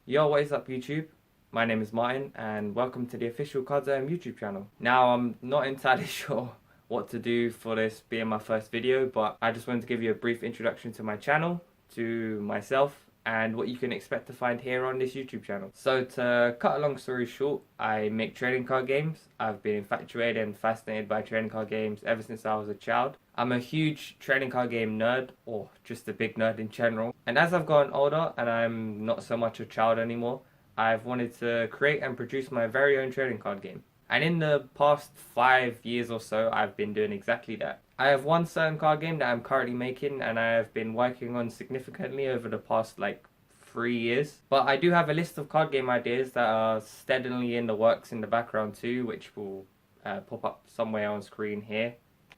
Yo, what is up YouTube? My name is Martin and welcome to the official CardsAtHome YouTube channel. Now, I'm not entirely sure what to do for this being my first video, but I just wanted to give you a brief introduction to my channel, to myself, and what you can expect to find here on this YouTube channel. So to cut a long story short, I make trading card games. I've been infatuated and fascinated by trading card games ever since I was a child. I'm a huge trading card game nerd, or just a big nerd in general. And as I've gotten older and I'm not so much a child anymore, I've wanted to create and produce my very own trading card game. And in the past 5 years or so, I've been doing exactly that. I have one certain card game that I'm currently making and I have been working on significantly over the past 3 years. But I do have a list of card game ideas that are steadily in the works in the background too, which will pop up somewhere on screen here.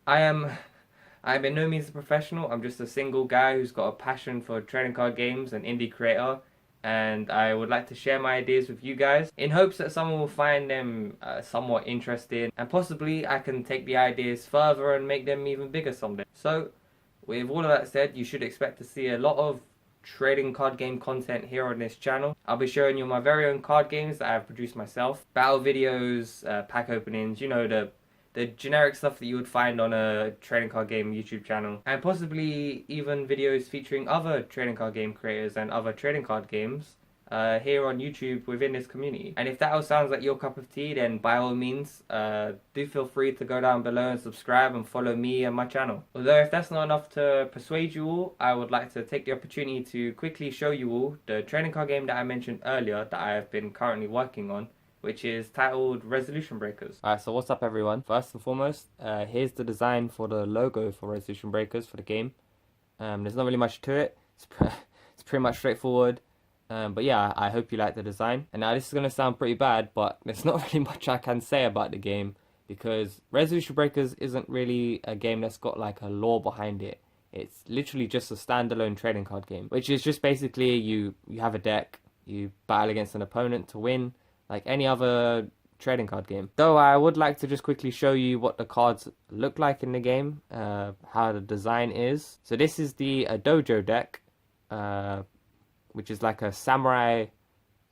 I'm in no means a professional. I'm just a single guy who's got a passion for trading card games and indie creator, and I would like to share my ideas with you guys in hopes that someone will find them somewhat interesting, and possibly I can take the ideas further and make them even bigger someday. So with all of that said, you should expect to see a lot of trading card game content here on this channel. I'll be showing you my very own card games that I've produced myself, battle videos, pack openings, you know, the generic stuff that you would find on a trading card game YouTube channel, and possibly even videos featuring other trading card game creators and other trading card games here on YouTube within this community. And if that all sounds like your cup of tea, then by all means, do feel free to go down below and subscribe and follow me and my channel. Although if that's not enough to persuade you all, I would like to take the opportunity to quickly show you all the trading card game that I mentioned earlier that I have been currently working on, which is titled Resolution Breakers. Alright, so what's up everyone? First and foremost, here's the design for the logo for Resolution Breakers for the game. There's not really much to it. It's pretty much straightforward. But yeah, I hope you like the design. And now this is going to sound pretty bad, but there's not really much I can say about the game, because Resolution Breakers isn't really a game that's got like a lore behind it. It's literally just a standalone trading card game, which is just basically you have a deck, you battle against an opponent to win, like any other trading card game. Though I would like to just quickly show you what the cards look like in the game, how the design is. So this is the dojo deck, which is like a samurai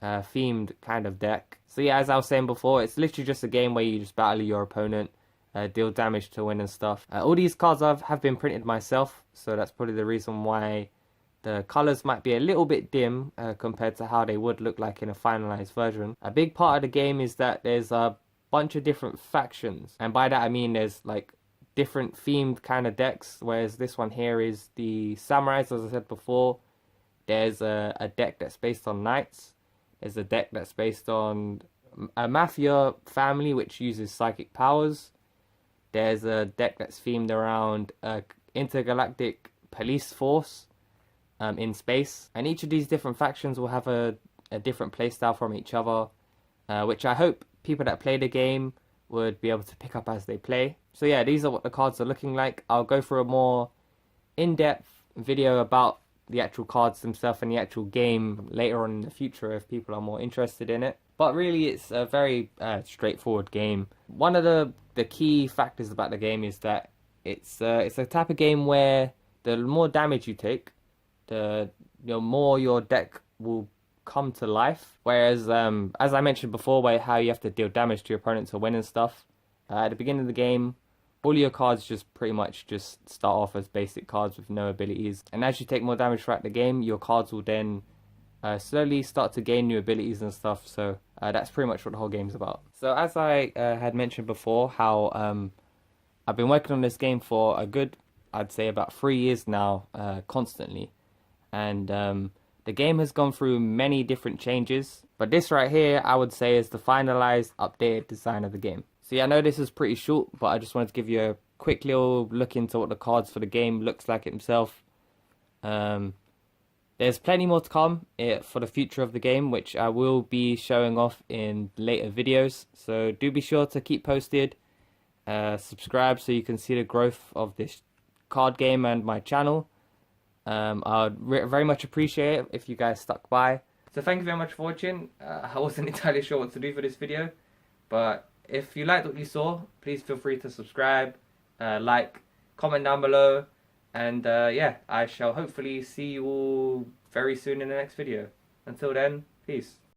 themed kind of deck. So yeah, as I was saying before, it's literally just a game where you just battle your opponent, deal damage to win and stuff. All these cards have been printed myself, so that's probably the reason why the colors might be a little bit dim compared to how they would look like in a finalized version. A big part of the game is that there's a bunch of different factions, and by that I mean there's like different themed kind of decks, whereas this one here is the samurais, as I said before. There's a deck that's based on knights. There's a deck that's based on a mafia family which uses psychic powers. There's a deck that's themed around intergalactic police force in space, and each of these different factions will have a different playstyle from each other, which I hope people that play the game would be able to pick up as they play. So yeah, these are what the cards are looking like. I'll go through a more in-depth video about the actual cards themselves and the actual game later on in the future if people are more interested in it. But really, it's a very straightforward game. One of the key factors about the game is that it's a type of game where the more damage you take, the more your deck will come to life. Whereas, as I mentioned before, how you have to deal damage to your opponent to win and stuff, at the beginning of the game, all your cards just pretty much just start off as basic cards with no abilities. And as you take more damage throughout the game, your cards will then slowly start to gain new abilities and stuff. So that's pretty much what the whole game's about. So as I had mentioned before, how I've been working on this game for a good, I'd say about 3 years now, constantly. And the game has gone through many different changes, but this right here I would say is the finalized updated design of the game. So yeah, I know this is pretty short, but I just wanted to give you a quick little look into what the cards for the game looks like itself. There's plenty more to come for the future of the game, which I will be showing off in later videos. So do be sure to keep posted, subscribe so you can see the growth of this card game and my channel. I'd very much appreciate it if you guys stuck by. So thank you very much for watching. I wasn't entirely sure what to do for this video, but if you liked what you saw, please feel free to subscribe, like, comment down below, and yeah, I shall hopefully see you all very soon in the next video. Until then, Peace.